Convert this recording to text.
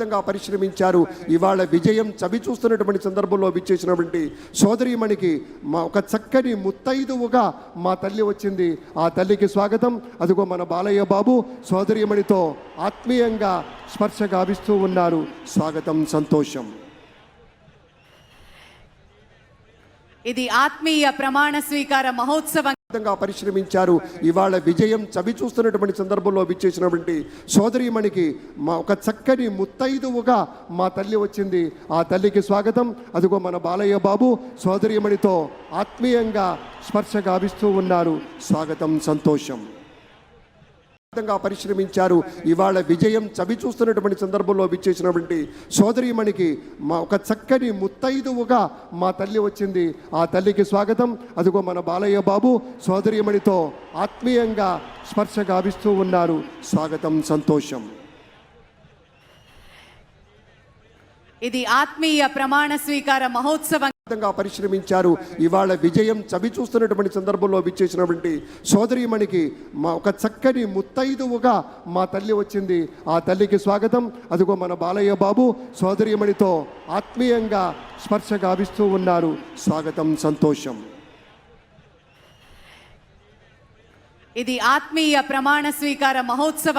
పరిశ్రమించారు. ఇవాళ విజయం చవి చూస్తున్నటువంటి సందర్భంలో విచ్చేసినటువంటి సోదరీమణికి మా ఒక చక్కని ముత్తైదువుగా మా తల్లి వచ్చింది. ఆ తల్లికి స్వాగతం. అదిగో మన బాలయ్య బాబు సోదరీమణితో ఆత్మీయంగా స్పర్శ గావిస్తూ ఉన్నారు. స్వాగతం, సంతోషం. ఇది ఆత్మీయ ప్రమాణ స్వీకార మహోత్సవం పరిశ్రమించారు. ఇవాళ విజయం చవి చూస్తున్నటువంటి సందర్భంలో విచ్చేసినటువంటి సోదరీమణికి మా ఒక చక్కని ముత్తైదువుగా మా తల్లి వచ్చింది. ఆ తల్లికి స్వాగతం. అదిగో మన బాలయ్య బాబు సోదరీమణితో ఆత్మీయంగా స్పర్శ గావిస్తూ ఉన్నారు. స్వాగతం, సంతోషం. పరిశ్రమించారు. ఇవాళ విజయం చవి చూస్తున్నటువంటి సందర్భంలో విచ్చేసినటువంటి సోదరీమణికి మా ఒక చక్కని ముత్తైదువుగా మా తల్లి వచ్చింది. ఆ తల్లికి స్వాగతం. అదిగో మన బాలయ్య బాబు సోదరీమణితో ఆత్మీయంగా స్పర్శ గావిస్తూ ఉన్నారు. స్వాగతం, సంతోషం. ఇది ఆత్మీయ ప్రమాణ స్వీకార మహోత్సవం పరిశ్రమించారు. ఇవాళ విజయం చవి చూస్తున్నటువంటి సందర్భంలో విచ్చేసినటువంటి సోదరీమణికి మా ఒక చక్కని ముత్తైదువుగా మా తల్లి వచ్చింది. ఆ తల్లికి స్వాగతం. అదిగో మన బాలయ్య బాబు సోదరీమణితో ఆత్మీయంగా స్పర్శ గావిస్తూ ఉన్నారు. స్వాగతం, సంతోషం. ఇది ఆత్మీయ ప్రమాణ స్వీకార మహోత్సవం